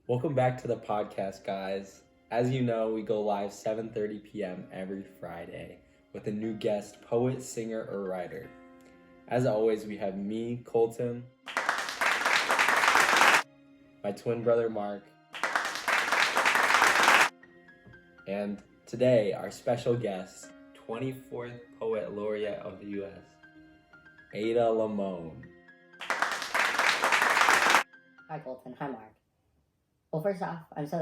Welcome back to the podcast, guys. As you know, we go live 7:30 p.m. every Friday with a new guest, poet, singer, or writer. As always, we have me, Colton, my twin brother, Mark, and today, our special guest, 24th Poet Laureate of the U.S., Ada Limon. Hi, Colton. Hi, Mark. Well, first off, I'm so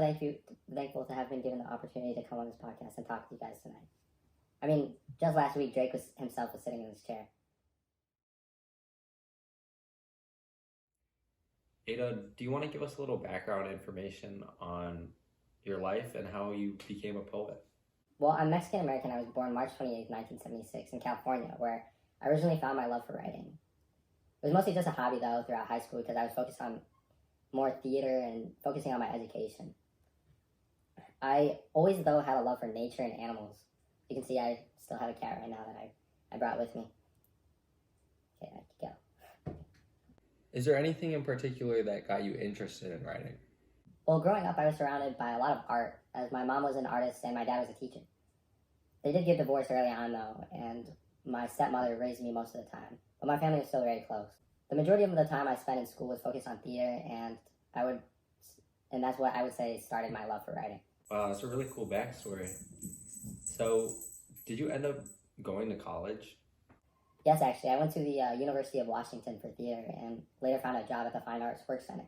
thankful to have been given the opportunity to come on this podcast and talk to you guys tonight. I mean, just last week, Drake himself was sitting in this chair. Ada, do you want to give us a little background information on your life and how you became a poet? Well, I'm Mexican-American. I was born March 28, 1976 in California, where I originally found my love for writing. It was mostly just a hobby, though, throughout high school because I was focused on more theater and focusing on my education. I always, though, had a love for nature and animals. You can see I still have a cat right now that I brought with me. Okay, I can go. Is there anything in particular that got you interested in writing? Well, growing up, I was surrounded by a lot of art, as my mom was an artist and my dad was a teacher. They did get divorced early on, though, and my stepmother raised me most of the time, but my family was still very close. The majority of the time I spent in school was focused on theater, and that's what I would say started my love for writing. Wow, that's a really cool backstory. So, did you end up going to college? Yes, actually. I went to the University of Washington for theater and later found a job at the Fine Arts Work Center.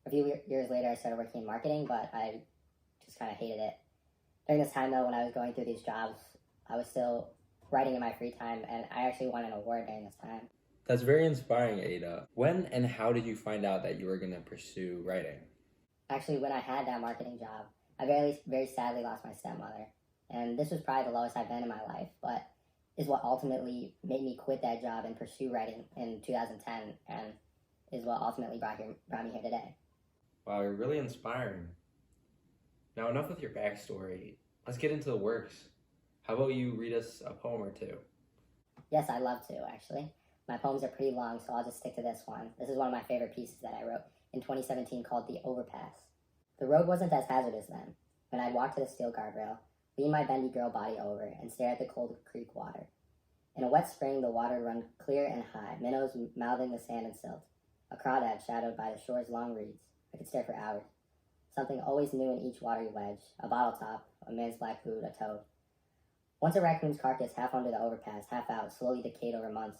A few years later, I started working in marketing, but I just kind of hated it. During this time, though, when I was going through these jobs, I was still writing in my free time, and I actually won an award during this time. That's very inspiring, Ada. When and how did you find out that you were going to pursue writing? Actually, when I had that marketing job, I very sadly lost my stepmother. And this was probably the lowest I've been in my life, but is what ultimately made me quit that job and pursue writing in 2010, and is what ultimately brought me here today. Wow, you're really inspiring. Now, enough with your backstory. Let's get into the works. How about you read us a poem or two? Yes, I'd love to, actually. My poems are pretty long, so I'll just stick to this one. This is one of my favorite pieces that I wrote in 2017 called The Overpass. The road wasn't as hazardous then, when I'd walk to the steel guardrail, lean my bendy girl body over, and stare at the cold creek water. In a wet spring, the water run clear and high, minnows mouthing the sand and silt. A crawdad shadowed by the shore's long reeds. I could stare for hours. Something always new in each watery wedge, a bottle top, a man's black boot, a toad. Once a raccoon's carcass, half under the overpass, half out, slowly decayed over months.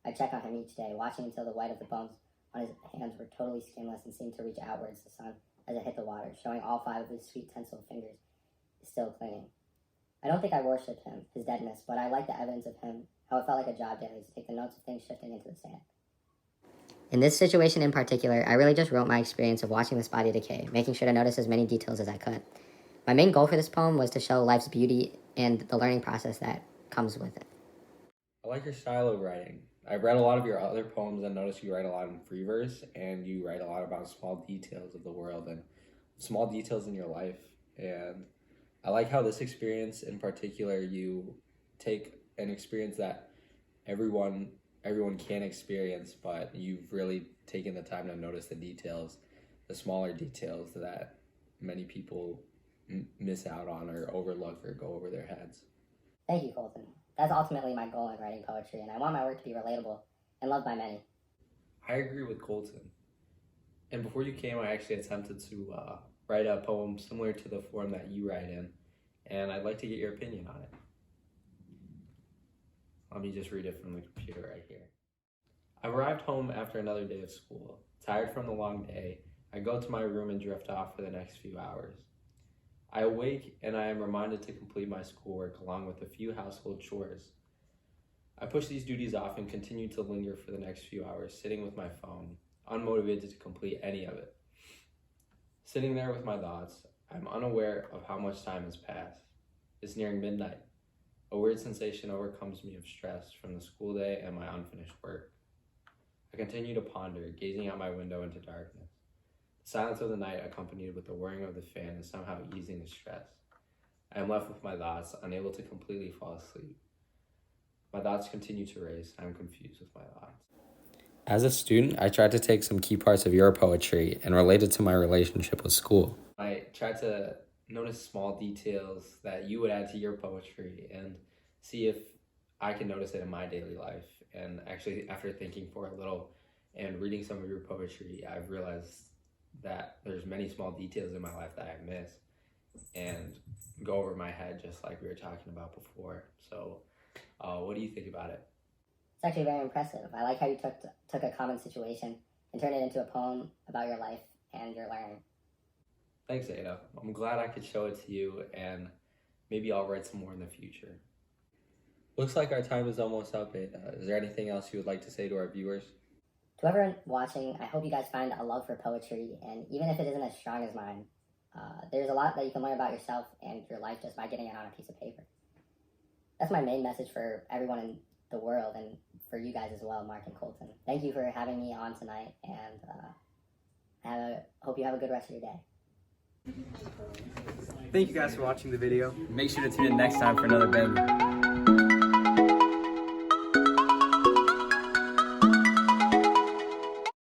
I'd check on him each day, watching until the white of the bones on his hands were totally skinless and seemed to reach outwards to the sun as it hit the water, showing all 5 of his sweet tensile fingers still clinging. I don't think I worshipped him, his deadness, but I liked the evidence of him, how it felt like a job daily to take the notes of things shifting into the sand. In this situation in particular, I really just wrote my experience of watching this body decay, making sure to notice as many details as I could. My main goal for this poem was to show life's beauty and the learning process that comes with it. I like your style of writing. I've read a lot of your other poems and noticed you write a lot in free verse, and you write a lot about small details of the world and small details in your life. And I like how this experience in particular, you take an experience that everyone can experience, but you've really taken the time to notice the details, the smaller details that many people miss out on or overlook or go over their heads. Thank you, Colton. That's ultimately my goal in writing poetry, and I want my work to be relatable and loved by many. I agree with Colton. And before you came, I actually attempted to write a poem similar to the form that you write in, and I'd like to get your opinion on it. Let me just read it from the computer right here. I've arrived home after another day of school. Tired from the long day, I go to my room and drift off for the next few hours. I awake and I am reminded to complete my schoolwork along with a few household chores. I push these duties off and continue to linger for the next few hours, sitting with my phone, unmotivated to complete any of it. Sitting there with my thoughts, I'm unaware of how much time has passed. It's nearing midnight. A weird sensation overcomes me of stress from the school day and my unfinished work. I continue to ponder, gazing out my window into darkness. The silence of the night accompanied with the whirring of the fan is somehow easing the stress. I am left with my thoughts, unable to completely fall asleep. My thoughts continue to race. I am confused with my thoughts. As a student, I tried to take some key parts of your poetry and relate it to my relationship with school. I tried to notice small details that you would add to your poetry and see if I can notice it in my daily life. And actually, after thinking for a little and reading some of your poetry, I've realized that there's many small details in my life that I miss and go over my head, just like we were talking about before. So what do you think about it? It's actually very impressive. I like how you took a common situation and turned it into a poem about your life and your learning. Thanks, Ada. I'm glad I could show it to you, and maybe I'll write some more in the future. Looks like our time is almost up, Ada. Is there anything else you would like to say to our viewers? To everyone watching, I hope you guys find a love for poetry, and even if it isn't as strong as mine, there's a lot that you can learn about yourself and your life just by getting it on a piece of paper. That's my main message for everyone in the world, and for you guys as well, Mark and Colton. Thank you for having me on tonight, and hope you have a good rest of your day. Thank you guys for watching the video. Make sure to tune in next time for another banger.